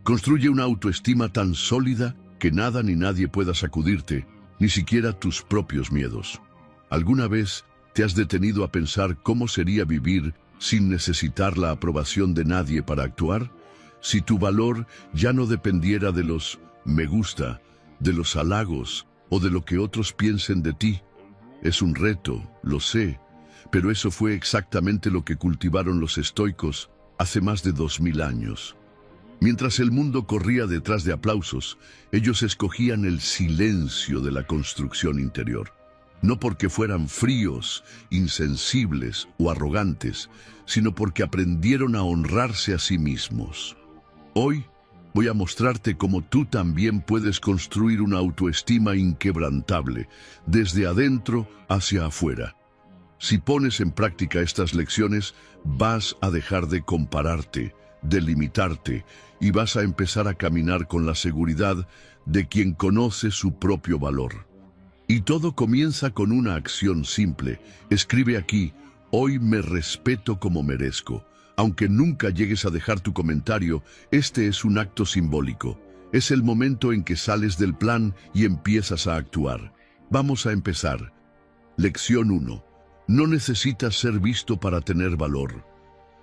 Construye una autoestima tan sólida que nada ni nadie pueda sacudirte, ni siquiera tus propios miedos. ¿Alguna vez te has detenido a pensar cómo sería vivir sin necesitar la aprobación de nadie para actuar? Si tu valor ya no dependiera de los me gusta, de los halagos o de lo que otros piensen de ti. Es un reto, lo sé, pero eso fue exactamente lo que cultivaron los estoicos hace más de 2000 años. Mientras el mundo corría detrás de aplausos, ellos escogían el silencio de la construcción interior. No porque fueran fríos, insensibles o arrogantes, sino porque aprendieron a honrarse a sí mismos. Hoy voy a mostrarte cómo tú también puedes construir una autoestima inquebrantable, desde adentro hacia afuera. Si pones en práctica estas lecciones, vas a dejar de compararte, de limitarte, y vas a empezar a caminar con la seguridad de quien conoce su propio valor. Y todo comienza con una acción simple. Escribe aquí: hoy me respeto como merezco. Aunque nunca llegues a dejar tu comentario, este es un acto simbólico. Es el momento en que sales del plan y empiezas a actuar. Vamos a empezar. Lección 1. No necesitas ser visto para tener valor.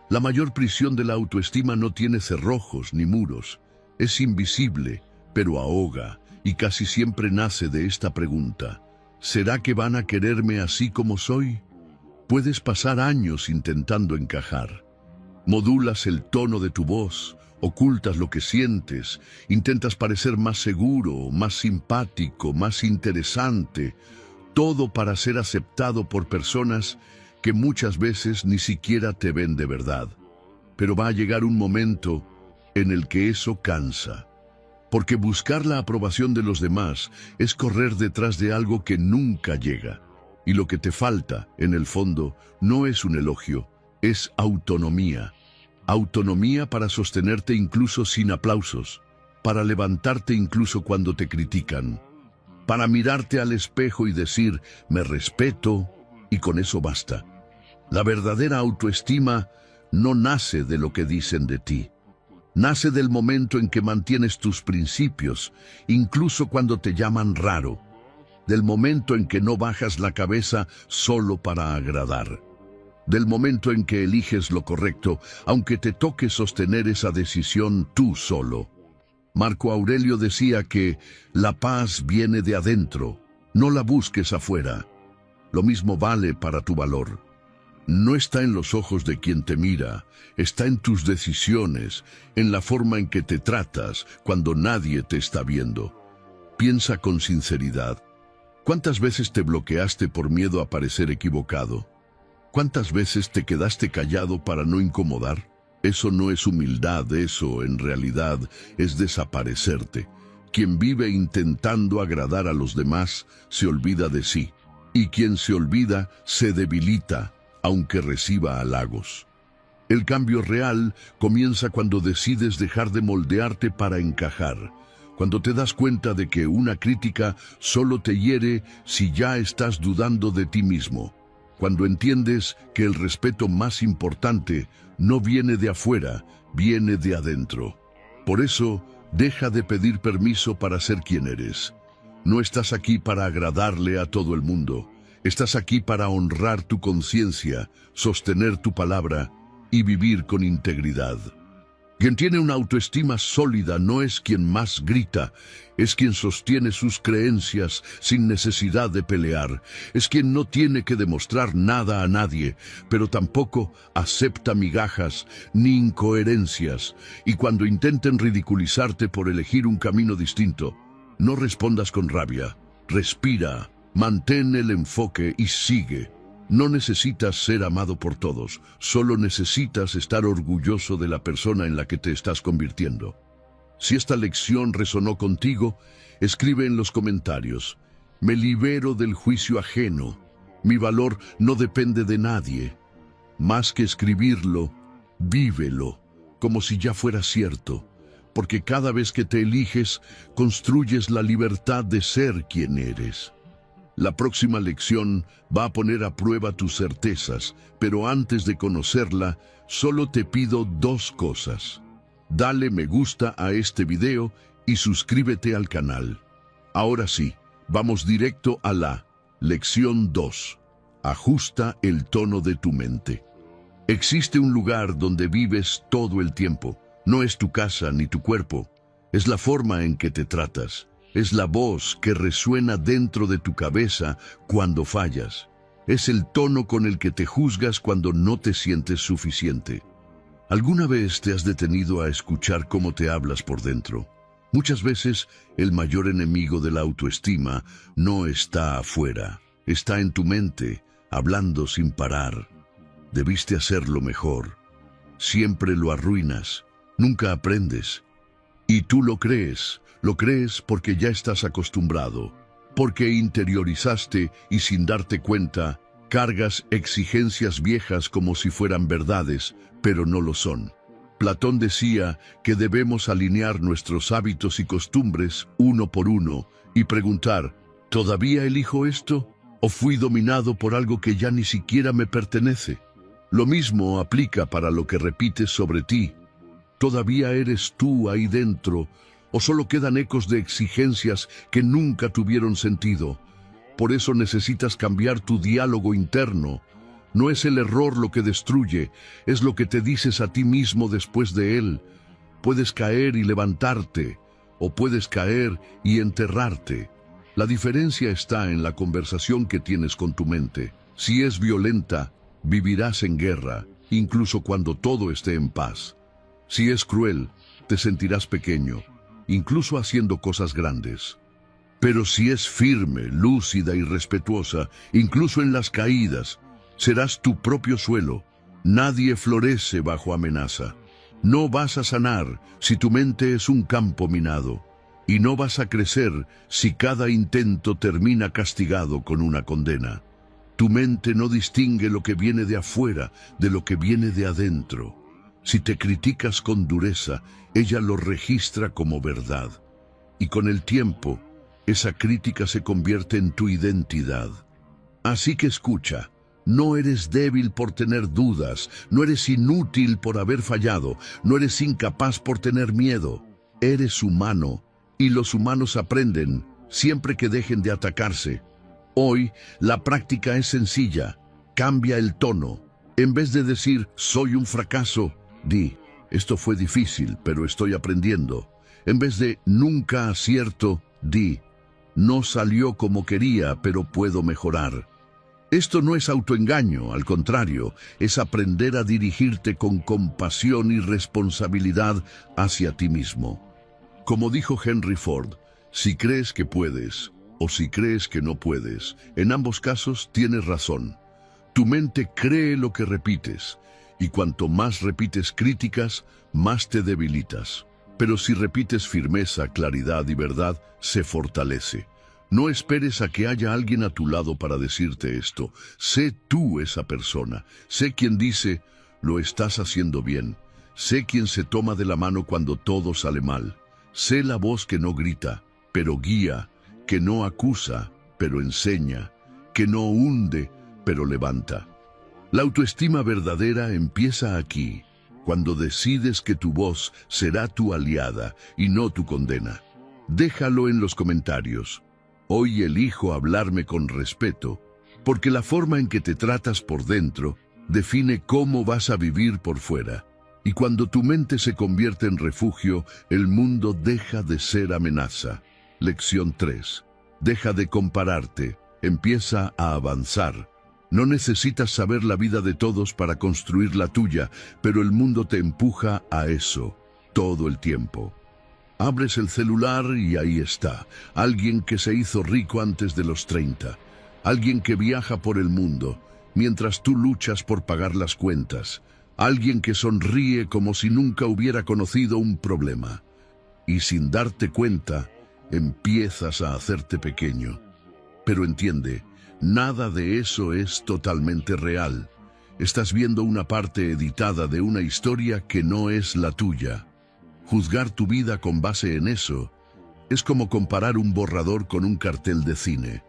La mayor prisión de la autoestima no tiene cerrojos ni muros. Es invisible, pero ahoga, y casi siempre nace de esta pregunta: ¿será que van a quererme así como soy? Puedes pasar años intentando encajar. Modulas el tono de tu voz, ocultas lo que sientes, intentas parecer más seguro, más simpático, más interesante, todo para ser aceptado por personas que muchas veces ni siquiera te ven de verdad. Pero va a llegar un momento en el que eso cansa, porque buscar la aprobación de los demás es correr detrás de algo que nunca llega. Y lo que te falta, en el fondo, no es un elogio, es autonomía. Autonomía para sostenerte incluso sin aplausos, para levantarte incluso cuando te critican, para mirarte al espejo y decir, me respeto, y con eso basta. La verdadera autoestima no nace de lo que dicen de ti. Nace del momento en que mantienes tus principios, incluso cuando te llaman raro. Del momento en que no bajas la cabeza solo para agradar. Del momento en que eliges lo correcto, aunque te toque sostener esa decisión tú solo. Marco Aurelio decía que la paz viene de adentro, no la busques afuera. Lo mismo vale para tu valor. No está en los ojos de quien te mira, está en tus decisiones, en la forma en que te tratas cuando nadie te está viendo. Piensa con sinceridad. ¿Cuántas veces te bloqueaste por miedo a parecer equivocado? ¿Cuántas veces te quedaste callado para no incomodar? Eso no es humildad, eso en realidad es desaparecerte. Quien vive intentando agradar a los demás se olvida de sí, y quien se olvida se debilita, aunque reciba halagos. El cambio real comienza cuando decides dejar de moldearte para encajar, cuando te das cuenta de que una crítica solo te hiere si ya estás dudando de ti mismo, cuando entiendes que el respeto más importante no viene de afuera, viene de adentro. Por eso, deja de pedir permiso para ser quien eres. No estás aquí para agradarle a todo el mundo. Estás aquí para honrar tu conciencia, sostener tu palabra y vivir con integridad. Quien tiene una autoestima sólida no es quien más grita, es quien sostiene sus creencias sin necesidad de pelear, es quien no tiene que demostrar nada a nadie, pero tampoco acepta migajas ni incoherencias, y cuando intenten ridiculizarte por elegir un camino distinto, no respondas con rabia, respira, mantén el enfoque y sigue. No necesitas ser amado por todos, solo necesitas estar orgulloso de la persona en la que te estás convirtiendo. Si esta lección resonó contigo, escribe en los comentarios: me libero del juicio ajeno, mi valor no depende de nadie. Más que escribirlo, vívelo, como si ya fuera cierto, porque cada vez que te eliges, construyes la libertad de ser quien eres. La próxima lección va a poner a prueba tus certezas, pero antes de conocerla, solo te pido dos cosas. dale me gusta a este video y suscríbete al canal. Ahora sí, vamos directo a la lección 2. Ajusta el tono de tu mente. Existe un lugar donde vives todo el tiempo. No es tu casa ni tu cuerpo. Es la forma en que te tratas. Es la voz que resuena dentro de tu cabeza cuando fallas. Es el tono con el que te juzgas cuando no te sientes suficiente. ¿Alguna vez te has detenido a escuchar cómo te hablas por dentro? Muchas veces el mayor enemigo de la autoestima no está afuera. Está en tu mente, hablando sin parar. Debiste hacerlo mejor. Siempre lo arruinas. Nunca aprendes. Y tú lo crees porque ya estás acostumbrado, porque interiorizaste y sin darte cuenta, cargas exigencias viejas como si fueran verdades, pero no lo son. Platón decía que debemos alinear nuestros hábitos y costumbres uno por uno y preguntar, ¿todavía elijo esto? ¿O fui dominado por algo que ya ni siquiera me pertenece? Lo mismo aplica para lo que repites sobre ti. ¿Todavía eres tú ahí dentro? ¿O solo quedan ecos de exigencias que nunca tuvieron sentido? Por eso necesitas cambiar tu diálogo interno. No es el error lo que destruye, es lo que te dices a ti mismo después de él. Puedes caer y levantarte, o puedes caer y enterrarte. La diferencia está en la conversación que tienes con tu mente. Si es violenta, vivirás en guerra, incluso cuando todo esté en paz. Si es cruel, te sentirás pequeño, incluso haciendo cosas grandes. Pero si es firme, lúcida y respetuosa, incluso en las caídas, serás tu propio suelo. Nadie florece bajo amenaza. No vas a sanar si tu mente es un campo minado. Y no vas a crecer si cada intento termina castigado con una condena. Tu mente no distingue lo que viene de afuera de lo que viene de adentro. Si te criticas con dureza, ella lo registra como verdad. Y con el tiempo, esa crítica se convierte en tu identidad. Así que escucha, no eres débil por tener dudas, no eres inútil por haber fallado, no eres incapaz por tener miedo. Eres humano, y los humanos aprenden siempre que dejen de atacarse. Hoy, la práctica es sencilla. Cambia el tono. En vez de decir, soy un fracaso, di, esto fue difícil, pero estoy aprendiendo. En vez de nunca acierto, di, no salió como quería, pero puedo mejorar. Esto no es autoengaño, al contrario, es aprender a dirigirte con compasión y responsabilidad hacia ti mismo. Como dijo Henry Ford, si crees que puedes o si crees que no puedes, en ambos casos tienes razón. Tu mente cree lo que repites. Y cuanto más repites críticas, más te debilitas. Pero si repites firmeza, claridad y verdad, se fortalece. No esperes a que haya alguien a tu lado para decirte esto. Sé tú esa persona. Sé quien dice, lo estás haciendo bien. Sé quien se toma de la mano cuando todo sale mal. Sé la voz que no grita, pero guía, que no acusa, pero enseña, que no hunde, pero levanta. La autoestima verdadera empieza aquí, cuando decides que tu voz será tu aliada y no tu condena. Déjalo en los comentarios. Hoy elijo hablarme con respeto, porque la forma en que te tratas por dentro define cómo vas a vivir por fuera. Y cuando tu mente se convierte en refugio, el mundo deja de ser amenaza. Lección 3. Deja de compararte, empieza a avanzar. No necesitas saber la vida de todos para construir la tuya, pero el mundo te empuja a eso, todo el tiempo. Abres el celular y ahí está, alguien que se hizo rico antes de los 30, alguien que viaja por el mundo, mientras tú luchas por pagar las cuentas, alguien que sonríe como si nunca hubiera conocido un problema. Y sin darte cuenta, empiezas a hacerte pequeño. Pero entiende, nada de eso es totalmente real. Estás viendo una parte editada de una historia que no es la tuya. Juzgar tu vida con base en eso es como comparar un borrador con un cartel de cine.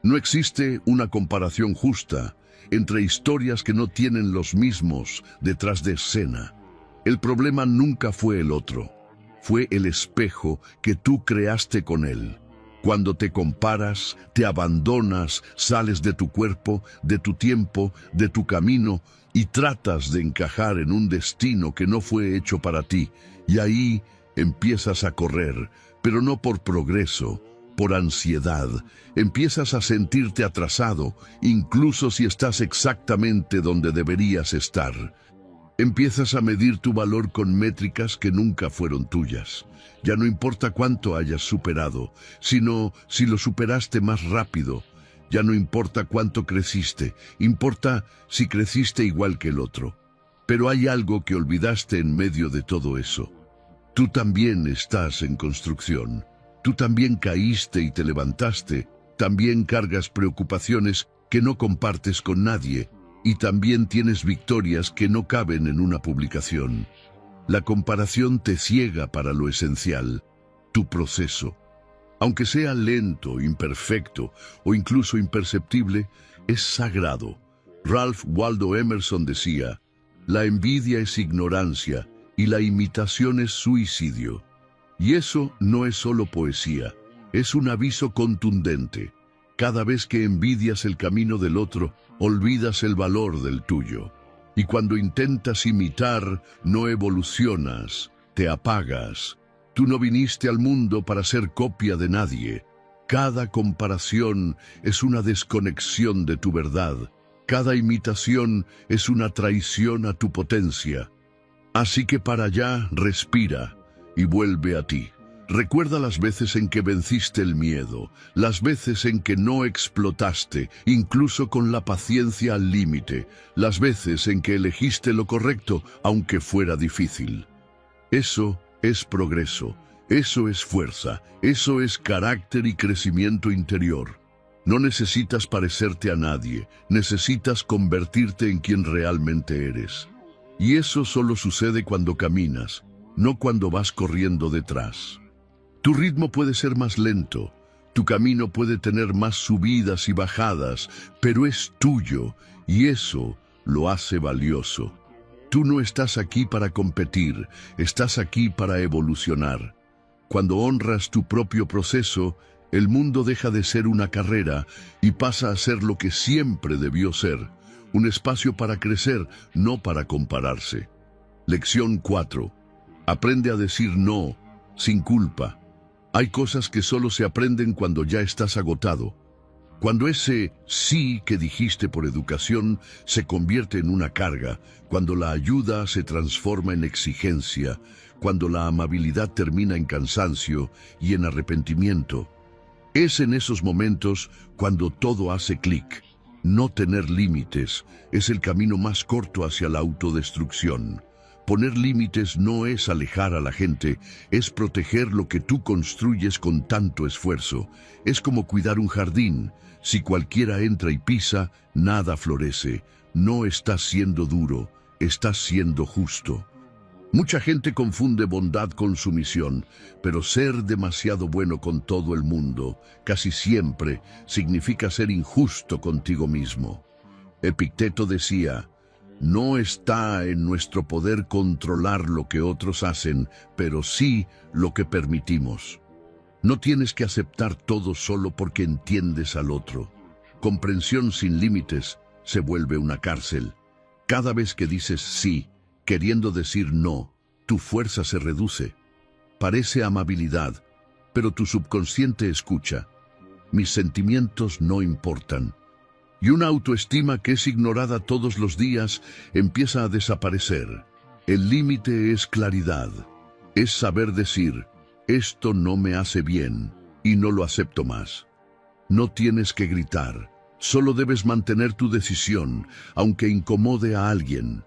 No existe una comparación justa entre historias que no tienen los mismos detrás de escena. El problema nunca fue el otro, fue el espejo que tú creaste con él. Cuando te comparas, te abandonas, sales de tu cuerpo, de tu tiempo, de tu camino y tratas de encajar en un destino que no fue hecho para ti. Y ahí empiezas a correr, pero no por progreso, por ansiedad. Empiezas a sentirte atrasado, incluso si estás exactamente donde deberías estar. Empiezas a medir tu valor con métricas que nunca fueron tuyas. Ya no importa cuánto hayas superado, sino si lo superaste más rápido. Ya no importa cuánto creciste, importa si creciste igual que el otro. Pero hay algo que olvidaste en medio de todo eso. Tú también estás en construcción. Tú también caíste y te levantaste. También cargas preocupaciones que no compartes con nadie. Y también tienes victorias que no caben en una publicación. La comparación te ciega para lo esencial, tu proceso. Aunque sea lento, imperfecto o incluso imperceptible, es sagrado. Ralph Waldo Emerson decía, la envidia es ignorancia y la imitación es suicidio. Y eso no es solo poesía, es un aviso contundente. Cada vez que envidias el camino del otro, olvidas el valor del tuyo. Y cuando intentas imitar, no evolucionas, te apagas. Tú no viniste al mundo para ser copia de nadie. Cada comparación es una desconexión de tu verdad. Cada imitación es una traición a tu potencia. Así que para allá, respira y vuelve a ti. Recuerda las veces en que venciste el miedo, las veces en que no explotaste, incluso con la paciencia al límite, las veces en que elegiste lo correcto, aunque fuera difícil. Eso es progreso, eso es fuerza, eso es carácter y crecimiento interior. No necesitas parecerte a nadie, necesitas convertirte en quien realmente eres. Y eso solo sucede cuando caminas, no cuando vas corriendo detrás. Tu ritmo puede ser más lento, tu camino puede tener más subidas y bajadas, pero es tuyo y eso lo hace valioso. Tú no estás aquí para competir, estás aquí para evolucionar. Cuando honras tu propio proceso, el mundo deja de ser una carrera y pasa a ser lo que siempre debió ser, un espacio para crecer, no para compararse. Lección 4. Aprende a decir no, sin culpa. Hay cosas que solo se aprenden cuando ya estás agotado. Cuando ese sí que dijiste por educación se convierte en una carga, cuando la ayuda se transforma en exigencia, cuando la amabilidad termina en cansancio y en arrepentimiento. Es en esos momentos cuando todo hace clic. No tener límites es el camino más corto hacia la autodestrucción. Poner límites no es alejar a la gente, es proteger lo que tú construyes con tanto esfuerzo. Es como cuidar un jardín. Si cualquiera entra y pisa, nada florece. No estás siendo duro, estás siendo justo. Mucha gente confunde bondad con sumisión, pero ser demasiado bueno con todo el mundo, casi siempre, significa ser injusto contigo mismo. Epicteto decía, no está en nuestro poder controlar lo que otros hacen, pero sí lo que permitimos. No tienes que aceptar todo solo porque entiendes al otro. Comprensión sin límites se vuelve una cárcel. Cada vez que dices sí, queriendo decir no, tu fuerza se reduce. Parece amabilidad, pero tu subconsciente escucha. Mis sentimientos no importan. Y una autoestima que es ignorada todos los días empieza a desaparecer. El límite es claridad. Es saber decir, esto no me hace bien y no lo acepto más. No tienes que gritar, solo debes mantener tu decisión, aunque incomode a alguien.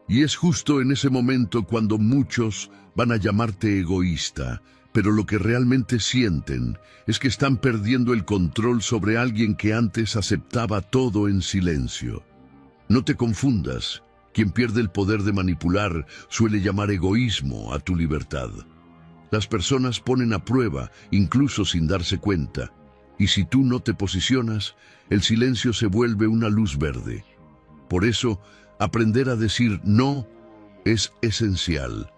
Y es justo en ese momento cuando muchos van a llamarte egoísta, pero lo que realmente sienten es que están perdiendo el control sobre alguien que antes aceptaba todo en silencio. No te confundas, quien pierde el poder de manipular suele llamar egoísmo a tu libertad. Las personas ponen a prueba, incluso sin darse cuenta, y si tú no te posicionas, el silencio se vuelve una luz verde. Por eso, aprender a decir no es esencial.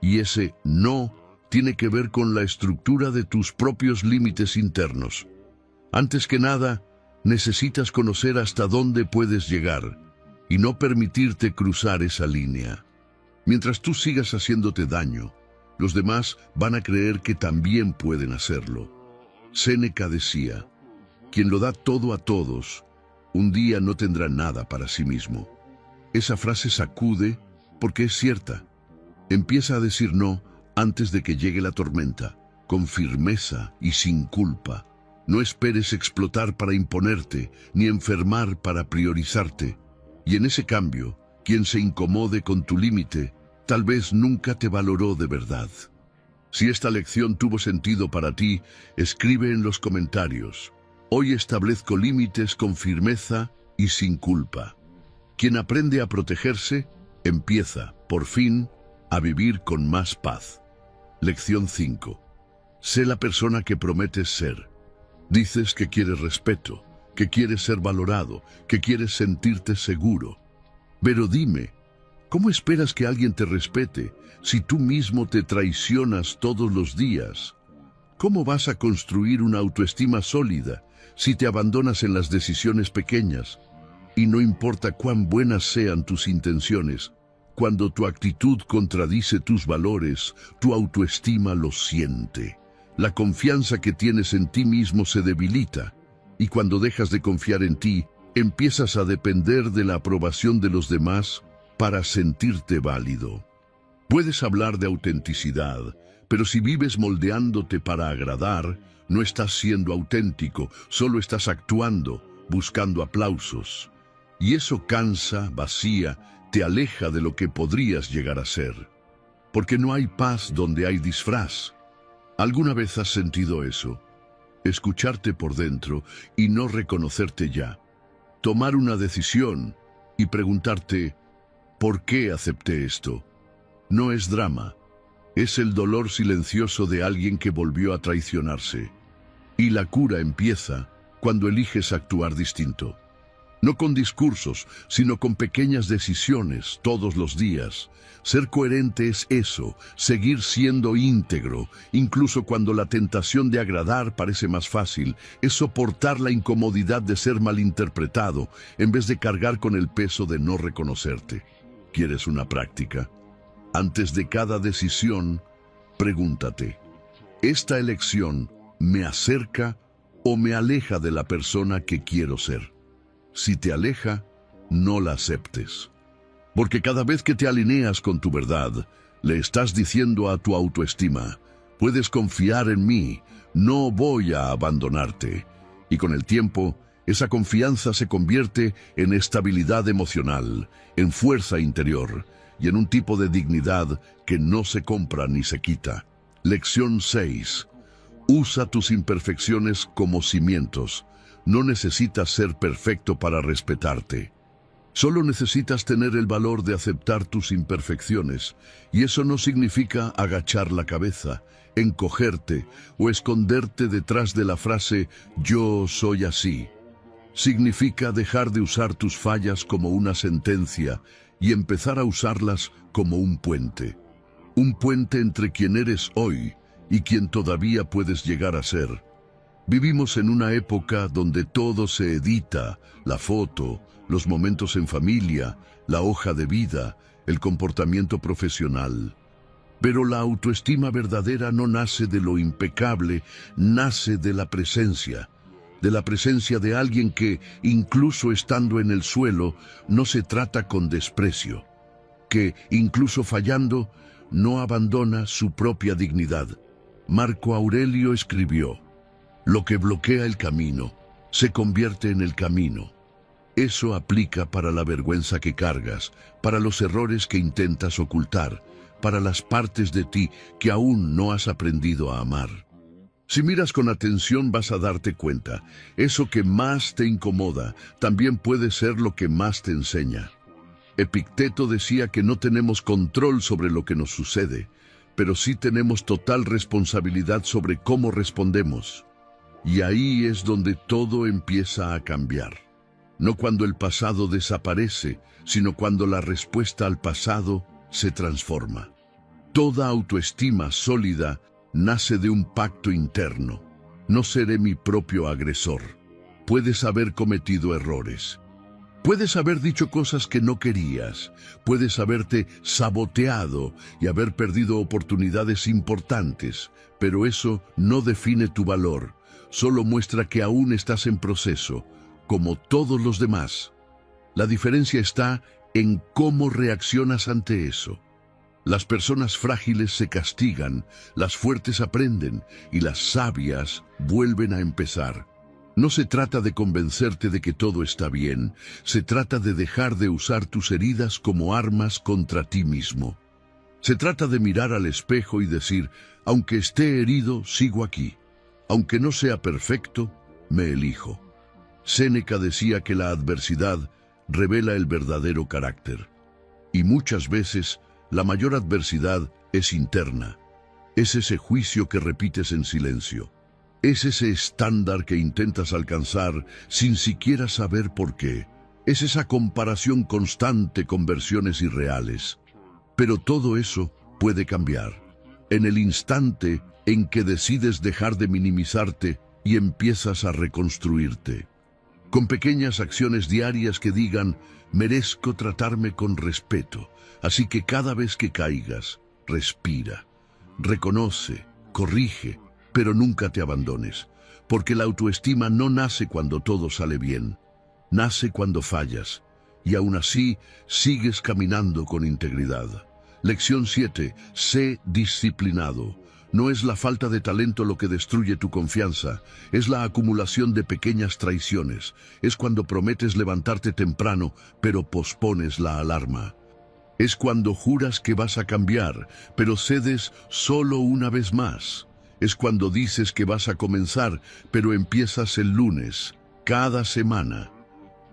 Y ese no tiene que ver con la estructura de tus propios límites internos. Antes que nada, necesitas conocer hasta dónde puedes llegar y no permitirte cruzar esa línea. Mientras tú sigas haciéndote daño, los demás van a creer que también pueden hacerlo. Séneca decía, quien lo da todo a todos, un día no tendrá nada para sí mismo. Esa frase sacude porque es cierta. Empieza a decir no antes de que llegue la tormenta, con firmeza y sin culpa. No esperes explotar para imponerte, ni enfermar para priorizarte. Y en ese cambio, quien se incomode con tu límite, tal vez nunca te valoró de verdad. Si esta lección tuvo sentido para ti, escribe en los comentarios. Hoy establezco límites con firmeza y sin culpa. Quien aprende a protegerse, empieza, por fin, a vivir con más paz. Lección 5. Sé la persona que prometes ser. Dices que quieres respeto, que quieres ser valorado, que quieres sentirte seguro. Pero dime, ¿cómo esperas que alguien te respete si tú mismo te traicionas todos los días? ¿Cómo vas a construir una autoestima sólida si te abandonas en las decisiones pequeñas? Y no importa cuán buenas sean tus intenciones, cuando tu actitud contradice tus valores, tu autoestima lo siente. La confianza que tienes en ti mismo se debilita, y cuando dejas de confiar en ti, empiezas a depender de la aprobación de los demás para sentirte válido. Puedes hablar de autenticidad, pero si vives moldeándote para agradar, no estás siendo auténtico, solo estás actuando, buscando aplausos. Y eso cansa, vacía, te aleja de lo que podrías llegar a ser. Porque no hay paz donde hay disfraz. ¿Alguna vez has sentido eso? Escucharte por dentro y no reconocerte ya. Tomar una decisión y preguntarte, ¿por qué acepté esto? No es drama, es el dolor silencioso de alguien que volvió a traicionarse. Y la cura empieza cuando eliges actuar distinto. No con discursos, sino con pequeñas decisiones todos los días. Ser coherente es eso, seguir siendo íntegro, incluso cuando la tentación de agradar parece más fácil, es soportar la incomodidad de ser malinterpretado, en vez de cargar con el peso de no reconocerte. ¿Quieres una práctica? Antes de cada decisión, pregúntate, ¿esta elección me acerca o me aleja de la persona que quiero ser? Si te aleja, no la aceptes. Porque cada vez que te alineas con tu verdad, le estás diciendo a tu autoestima, puedes confiar en mí, no voy a abandonarte. Y con el tiempo, esa confianza se convierte en estabilidad emocional, en fuerza interior y en un tipo de dignidad que no se compra ni se quita. Lección 6. Usa tus imperfecciones como cimientos. No necesitas ser perfecto para respetarte. Solo necesitas tener el valor de aceptar tus imperfecciones, y eso no significa agachar la cabeza, encogerte o esconderte detrás de la frase «yo soy así». Significa dejar de usar tus fallas como una sentencia y empezar a usarlas como un puente. Un puente entre quien eres hoy y quien todavía puedes llegar a ser. Vivimos en una época donde todo se edita, la foto, los momentos en familia, la hoja de vida, el comportamiento profesional. Pero la autoestima verdadera no nace de lo impecable, nace de la presencia de alguien que, incluso estando en el suelo, no se trata con desprecio, que, incluso fallando, no abandona su propia dignidad. Marco Aurelio escribió, «Lo que bloquea el camino, se convierte en el camino». Eso aplica para la vergüenza que cargas, para los errores que intentas ocultar, para las partes de ti que aún no has aprendido a amar. Si miras con atención vas a darte cuenta, eso que más te incomoda también puede ser lo que más te enseña. Epicteto decía que no tenemos control sobre lo que nos sucede, pero sí tenemos total responsabilidad sobre cómo respondemos. Y ahí es donde todo empieza a cambiar. No cuando el pasado desaparece, sino cuando la respuesta al pasado se transforma. Toda autoestima sólida nace de un pacto interno. No seré mi propio agresor. Puedes haber cometido errores. Puedes haber dicho cosas que no querías. Puedes haberte saboteado y haber perdido oportunidades importantes. Pero eso no define tu valor. Solo muestra que aún estás en proceso, como todos los demás. La diferencia está en cómo reaccionas ante eso. Las personas frágiles se castigan, las fuertes aprenden y las sabias vuelven a empezar. No se trata de convencerte de que todo está bien, se trata de dejar de usar tus heridas como armas contra ti mismo. Se trata de mirar al espejo y decir, aunque esté herido, sigo aquí. Aunque no sea perfecto, me elijo. Séneca decía que la adversidad revela el verdadero carácter. Y muchas veces, la mayor adversidad es interna. Es ese juicio que repites en silencio. Es ese estándar que intentas alcanzar sin siquiera saber por qué. Es esa comparación constante con versiones irreales. Pero todo eso puede cambiar. En el instante en que decides dejar de minimizarte y empiezas a reconstruirte. Con pequeñas acciones diarias que digan, merezco tratarme con respeto. Así que cada vez que caigas, respira, reconoce, corrige, pero nunca te abandones, porque la autoestima no nace cuando todo sale bien, nace cuando fallas, y aún así sigues caminando con integridad. Lección 7. Sé disciplinado. No es la falta de talento lo que destruye tu confianza, es la acumulación de pequeñas traiciones, es cuando prometes levantarte temprano, pero pospones la alarma. Es cuando juras que vas a cambiar, pero cedes solo una vez más. Es cuando dices que vas a comenzar, pero empiezas el lunes, cada semana.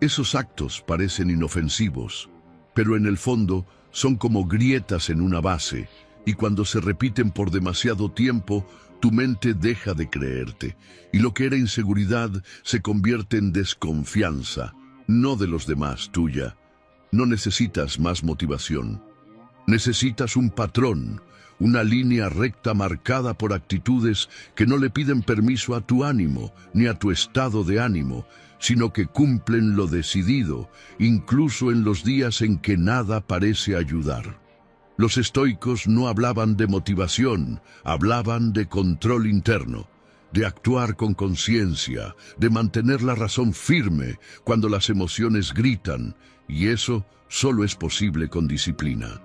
Esos actos parecen inofensivos, pero en el fondo son como grietas en una base, y cuando se repiten por demasiado tiempo, tu mente deja de creerte, y lo que era inseguridad se convierte en desconfianza, no de los demás, tuya. No necesitas más motivación. Necesitas un patrón, una línea recta marcada por actitudes que no le piden permiso a tu ánimo, ni a tu estado de ánimo, sino que cumplen lo decidido, incluso en los días en que nada parece ayudar. Los estoicos no hablaban de motivación, hablaban de control interno, de actuar con conciencia, de mantener la razón firme cuando las emociones gritan, y eso solo es posible con disciplina.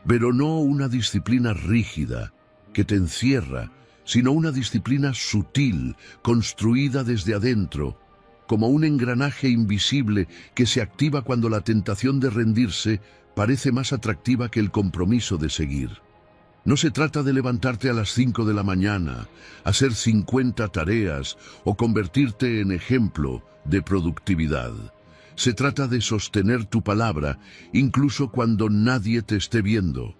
Pero no una disciplina rígida, que te encierra, sino una disciplina sutil, construida desde adentro, como un engranaje invisible que se activa cuando la tentación de rendirse parece más atractiva que el compromiso de seguir. No se trata de levantarte a las 5 de la mañana, hacer 50 tareas o convertirte en ejemplo de productividad. Se trata de sostener tu palabra, incluso cuando nadie te esté viendo.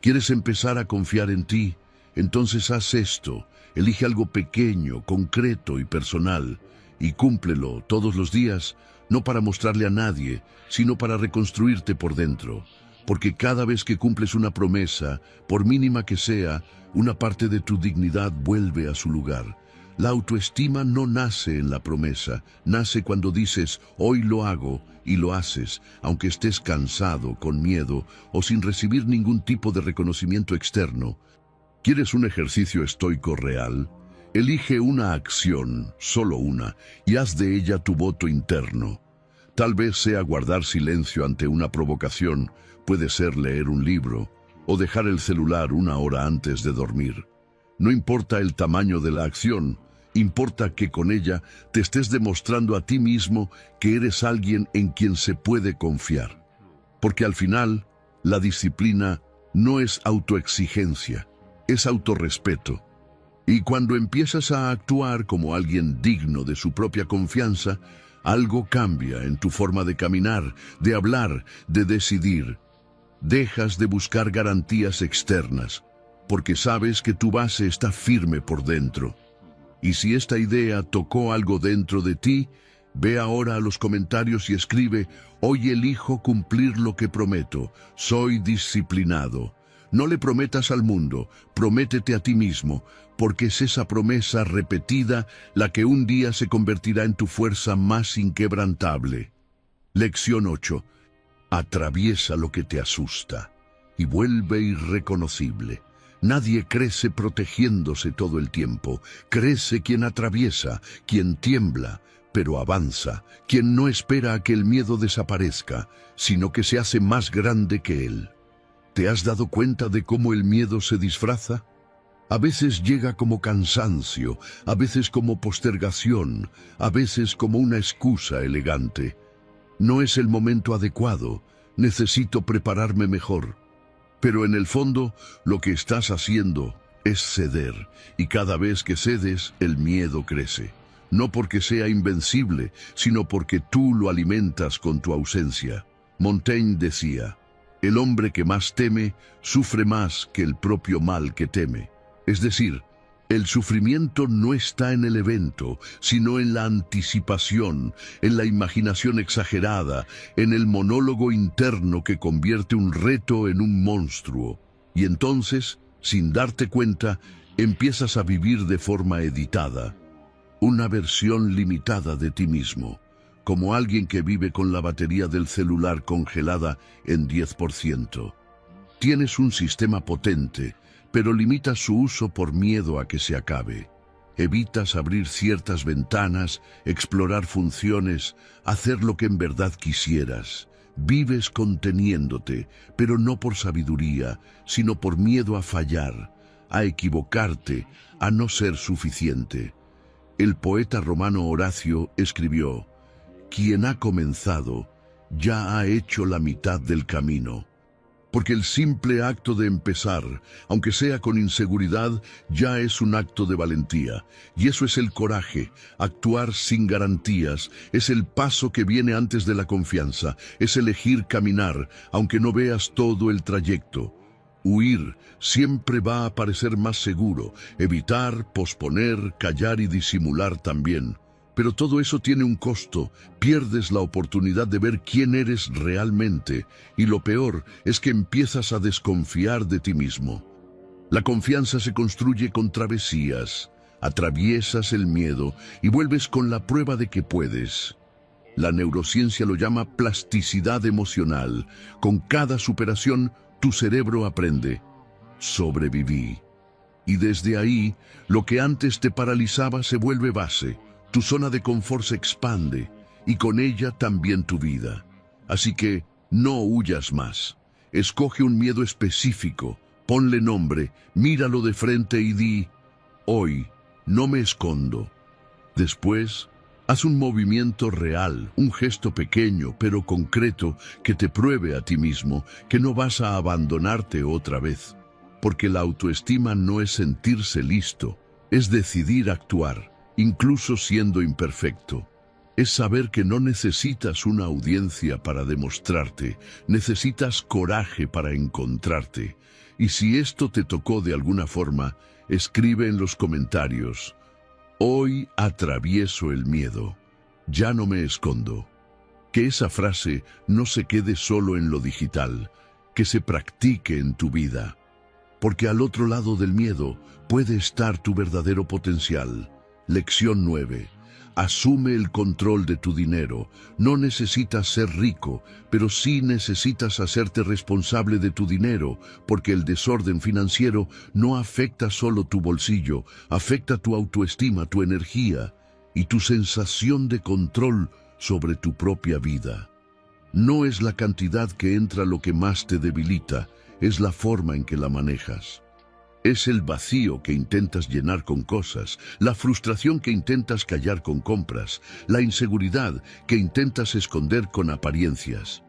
¿Quieres empezar a confiar en ti? Entonces haz esto. Elige algo pequeño, concreto y personal, y cúmplelo todos los días, no para mostrarle a nadie, sino para reconstruirte por dentro. Porque cada vez que cumples una promesa, por mínima que sea, una parte de tu dignidad vuelve a su lugar. La autoestima no nace en la promesa, nace cuando dices, hoy lo hago, y lo haces, aunque estés cansado, con miedo, o sin recibir ningún tipo de reconocimiento externo. ¿Quieres un ejercicio estoico real? Elige una acción, solo una, y haz de ella tu voto interno. Tal vez sea guardar silencio ante una provocación, puede ser leer un libro, o dejar el celular 1 hora antes de dormir. No importa el tamaño de la acción, importa que con ella te estés demostrando a ti mismo que eres alguien en quien se puede confiar. Porque al final, la disciplina no es autoexigencia, es autorrespeto. Y cuando empiezas a actuar como alguien digno de su propia confianza, algo cambia en tu forma de caminar, de hablar, de decidir. Dejas de buscar garantías externas, porque sabes que tu base está firme por dentro. Y si esta idea tocó algo dentro de ti, Ve ahora a los comentarios y escribe: hoy elijo cumplir lo que prometo, soy disciplinado. No le prometas al mundo, prométete a ti mismo, porque es esa promesa repetida la que un día se convertirá en tu fuerza más inquebrantable. Lección 8. Atraviesa lo que te asusta y vuelve irreconocible. Nadie crece protegiéndose todo el tiempo. Crece quien atraviesa, quien tiembla, pero avanza, quien no espera a que el miedo desaparezca, sino que se hace más grande que él. ¿Te has dado cuenta de cómo el miedo se disfraza? A veces llega como cansancio, a veces como postergación, a veces como una excusa elegante. No es el momento adecuado, necesito prepararme mejor. Pero en el fondo, lo que estás haciendo es ceder, y cada vez que cedes, el miedo crece. No porque sea invencible, sino porque tú lo alimentas con tu ausencia. Montaigne decía: el hombre que más teme, sufre más que el propio mal que teme. Es decir, el sufrimiento no está en el evento, sino en la anticipación, en la imaginación exagerada, en el monólogo interno que convierte un reto en un monstruo. Y entonces, sin darte cuenta, empiezas a vivir de forma editada, una versión limitada de ti mismo, como alguien que vive con la batería del celular congelada en 10%. Tienes un sistema potente, pero limitas su uso por miedo a que se acabe. Evitas abrir ciertas ventanas, explorar funciones, hacer lo que en verdad quisieras. Vives conteniéndote, pero no por sabiduría, sino por miedo a fallar, a equivocarte, a no ser suficiente. El poeta romano Horacio escribió: quien ha comenzado, ya ha hecho la mitad del camino. Porque el simple acto de empezar, aunque sea con inseguridad, ya es un acto de valentía. Y eso es el coraje, actuar sin garantías, es el paso que viene antes de la confianza, es elegir caminar, aunque no veas todo el trayecto. Huir siempre va a parecer más seguro, evitar, posponer, callar y disimular también. Pero todo eso tiene un costo, pierdes la oportunidad de ver quién eres realmente, y lo peor es que empiezas a desconfiar de ti mismo. La confianza se construye con travesías, atraviesas el miedo y vuelves con la prueba de que puedes. La neurociencia lo llama plasticidad emocional. Con cada superación, tu cerebro aprende: sobreviví. Y desde ahí, lo que antes te paralizaba se vuelve base. Tu zona de confort se expande, y con ella también tu vida. Así que no huyas más. Escoge un miedo específico, ponle nombre, míralo de frente y di: hoy no me escondo. Después, haz un movimiento real, un gesto pequeño pero concreto que te pruebe a ti mismo que no vas a abandonarte otra vez. Porque la autoestima no es sentirse listo, es decidir actuar, incluso siendo imperfecto. Es saber que no necesitas una audiencia para demostrarte, necesitas coraje para encontrarte. Y si esto te tocó de alguna forma, escribe en los comentarios: hoy atravieso el miedo, ya no me escondo. Que esa frase no se quede solo en lo digital, que se practique en tu vida. Porque al otro lado del miedo puede estar tu verdadero potencial. Lección 9. Asume el control de tu dinero. No necesitas ser rico, pero sí necesitas hacerte responsable de tu dinero, porque el desorden financiero no afecta solo tu bolsillo, afecta tu autoestima, tu energía y tu sensación de control sobre tu propia vida. No es la cantidad que entra lo que más te debilita, es la forma en que la manejas. Es el vacío que intentas llenar con cosas, la frustración que intentas callar con compras, la inseguridad que intentas esconder con apariencias.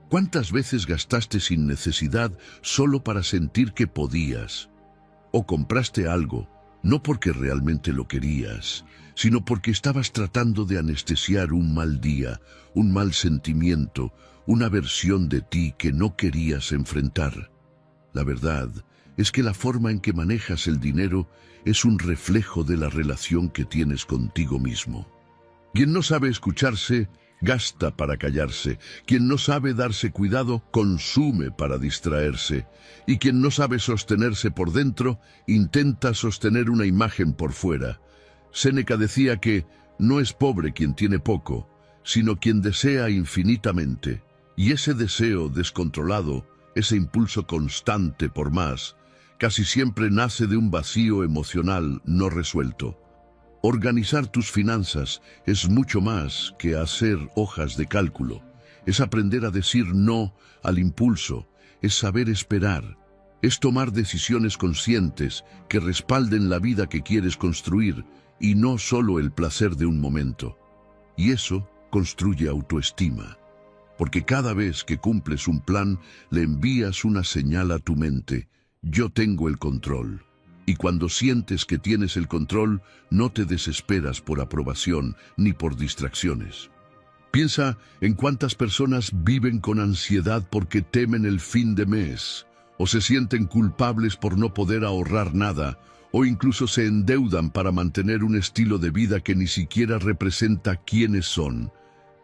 ¿Cuántas veces gastaste sin necesidad solo para sentir que podías? ¿O compraste algo, no porque realmente lo querías, sino porque estabas tratando de anestesiar un mal día, un mal sentimiento, una versión de ti que no querías enfrentar? La verdad es que la forma en que manejas el dinero es un reflejo de la relación que tienes contigo mismo. Quien no sabe escucharse, gasta para callarse. Quien no sabe darse cuidado, consume para distraerse. Y quien no sabe sostenerse por dentro, intenta sostener una imagen por fuera. Séneca decía que no es pobre quien tiene poco, sino quien desea infinitamente. Y ese deseo descontrolado, ese impulso constante por más, casi siempre nace de un vacío emocional no resuelto. Organizar tus finanzas es mucho más que hacer hojas de cálculo. Es aprender a decir no al impulso, es saber esperar, es tomar decisiones conscientes que respalden la vida que quieres construir y no solo el placer de un momento. Y eso construye autoestima, porque cada vez que cumples un plan le envías una señal a tu mente: yo tengo el control. Y cuando sientes que tienes el control, no te desesperas por aprobación ni por distracciones. Piensa en cuántas personas viven con ansiedad porque temen el fin de mes, o se sienten culpables por no poder ahorrar nada, o incluso se endeudan para mantener un estilo de vida que ni siquiera representa quiénes son.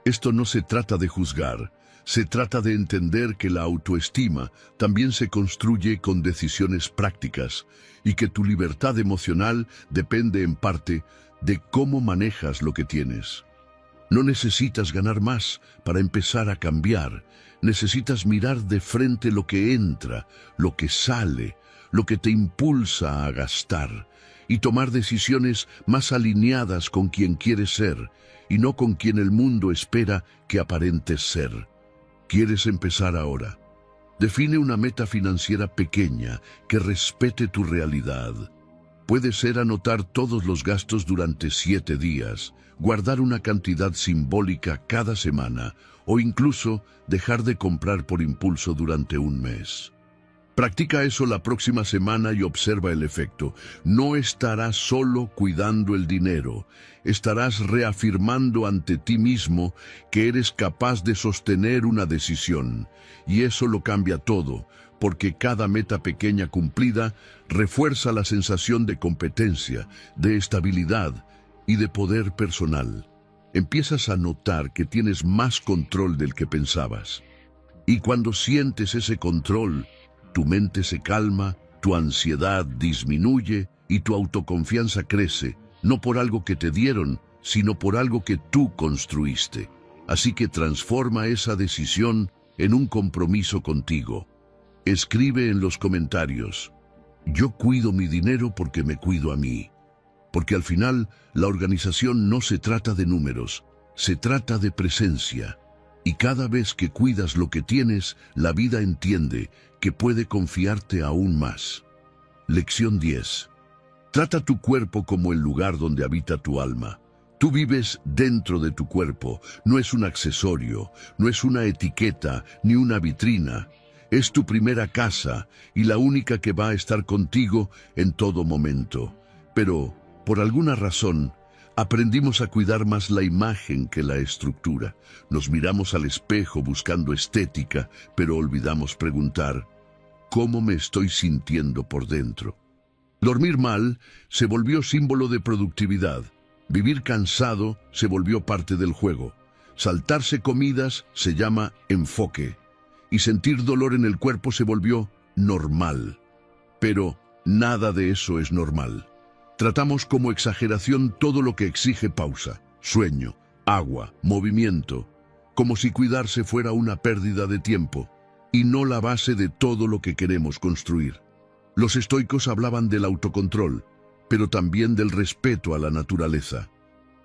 Esto no se trata de juzgar, se trata de entender que la autoestima también se construye con decisiones prácticas, y que tu libertad emocional depende en parte de cómo manejas lo que tienes. No necesitas ganar más para empezar a cambiar. Necesitas mirar de frente lo que entra, lo que sale, lo que te impulsa a gastar, y tomar decisiones más alineadas con quien quieres ser, y no con quien el mundo espera que aparentes ser. ¿Quieres empezar ahora? Define una meta financiera pequeña que respete tu realidad. Puede ser anotar todos los gastos durante 7 días, guardar una cantidad simbólica cada semana o incluso dejar de comprar por impulso durante un mes. Practica eso la próxima semana y observa el efecto. No estarás solo cuidando el dinero, estarás reafirmando ante ti mismo que eres capaz de sostener una decisión. Y eso lo cambia todo, porque cada meta pequeña cumplida refuerza la sensación de competencia, de estabilidad y de poder personal. Empiezas a notar que tienes más control del que pensabas. Y cuando sientes ese control, tu mente se calma, tu ansiedad disminuye y tu autoconfianza crece, no por algo que te dieron, sino por algo que tú construiste. Así que transforma esa decisión en un compromiso contigo. Escribe en los comentarios: yo cuido mi dinero porque me cuido a mí. Porque al final, la organización no se trata de números, se trata de presencia. Y cada vez que cuidas lo que tienes, la vida entiende que puede confiarte aún más. Lección 10. Trata tu cuerpo como el lugar donde habita tu alma. Tú vives dentro de tu cuerpo, no es un accesorio, no es una etiqueta ni una vitrina. Es tu primera casa y la única que va a estar contigo en todo momento. Pero, por alguna razón, aprendimos a cuidar más la imagen que la estructura. Nos miramos al espejo buscando estética, pero olvidamos preguntar: ¿cómo me estoy sintiendo por dentro? Dormir mal se volvió símbolo de productividad. Vivir cansado se volvió parte del juego. Saltarse comidas se llama enfoque. Y sentir dolor en el cuerpo se volvió normal. Pero nada de eso es normal. Tratamos como exageración todo lo que exige pausa, sueño, agua, movimiento, como si cuidarse fuera una pérdida de tiempo, y no la base de todo lo que queremos construir. Los estoicos hablaban del autocontrol, pero también del respeto a la naturaleza.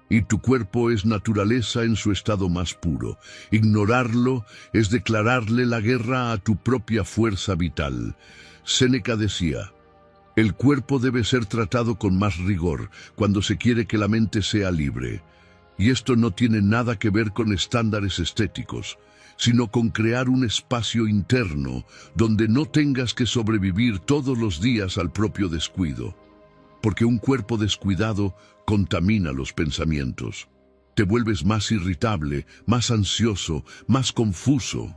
Y tu cuerpo es naturaleza en su estado más puro. Ignorarlo es declararle la guerra a tu propia fuerza vital. Séneca decía: el cuerpo debe ser tratado con más rigor cuando se quiere que la mente sea libre. Y esto no tiene nada que ver con estándares estéticos, sino con crear un espacio interno donde no tengas que sobrevivir todos los días al propio descuido. Porque un cuerpo descuidado contamina los pensamientos. Te vuelves más irritable, más ansioso, más confuso.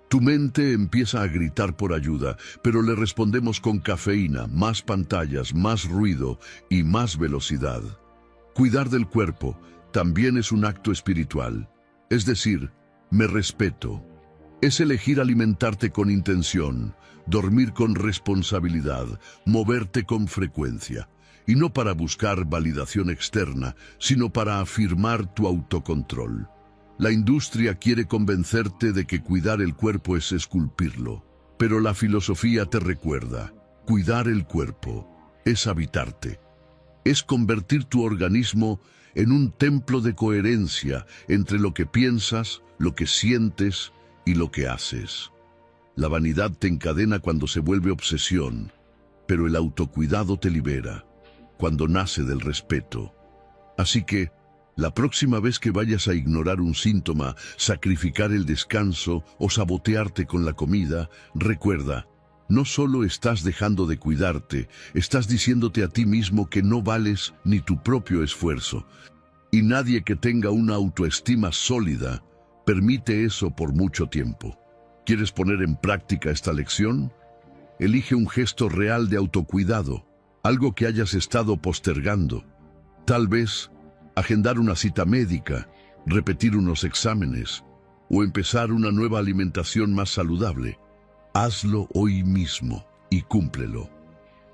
Tu mente empieza a gritar por ayuda, pero le respondemos con cafeína, más pantallas, más ruido y más velocidad. Cuidar del cuerpo también es un acto espiritual. Es decir, me respeto. Es elegir alimentarte con intención, dormir con responsabilidad, moverte con frecuencia. Y no para buscar validación externa, sino para afirmar tu autocontrol. La industria quiere convencerte de que cuidar el cuerpo es esculpirlo. Pero la filosofía te recuerda, cuidar el cuerpo es habitarte. Es convertir tu organismo en un templo de coherencia entre lo que piensas, lo que sientes y lo que haces. La vanidad te encadena cuando se vuelve obsesión, pero el autocuidado te libera, cuando nace del respeto. Así que, la próxima vez que vayas a ignorar un síntoma, sacrificar el descanso o sabotearte con la comida, recuerda, no solo estás dejando de cuidarte, estás diciéndote a ti mismo que no vales ni tu propio esfuerzo. Y nadie que tenga una autoestima sólida permite eso por mucho tiempo. ¿Quieres poner en práctica esta lección? Elige un gesto real de autocuidado, algo que hayas estado postergando. Tal vez agendar una cita médica, repetir unos exámenes o empezar una nueva alimentación más saludable. Hazlo hoy mismo y cúmplelo.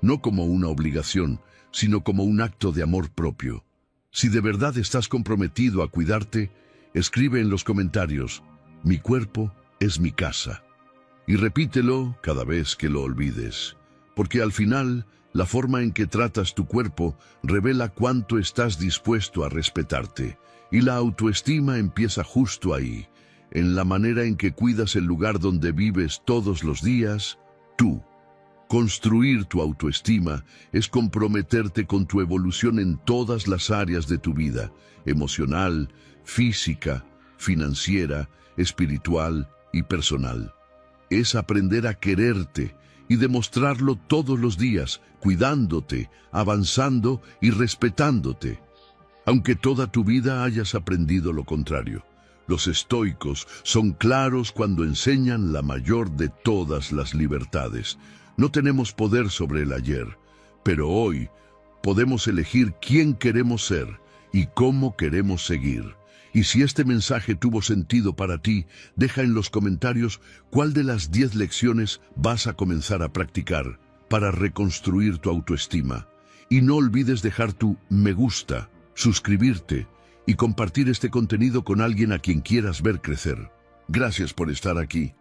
No como una obligación, sino como un acto de amor propio. Si de verdad estás comprometido a cuidarte, escribe en los comentarios, mi cuerpo es mi casa. Y repítelo cada vez que lo olvides, porque al final, la forma en que tratas tu cuerpo revela cuánto estás dispuesto a respetarte. Y la autoestima empieza justo ahí, en la manera en que cuidas el lugar donde vives todos los días, tú. Construir tu autoestima es comprometerte con tu evolución en todas las áreas de tu vida, emocional, física, financiera, espiritual y personal. Es aprender a quererte y demostrarlo todos los días, cuidándote, avanzando y respetándote. Aunque toda tu vida hayas aprendido lo contrario, los estoicos son claros cuando enseñan la mayor de todas las libertades. No tenemos poder sobre el ayer, pero hoy podemos elegir quién queremos ser y cómo queremos seguir. Y si este mensaje tuvo sentido para ti, deja en los comentarios cuál de las 10 lecciones vas a comenzar a practicar para reconstruir tu autoestima. Y no olvides dejar tu me gusta, suscribirte y compartir este contenido con alguien a quien quieras ver crecer. Gracias por estar aquí.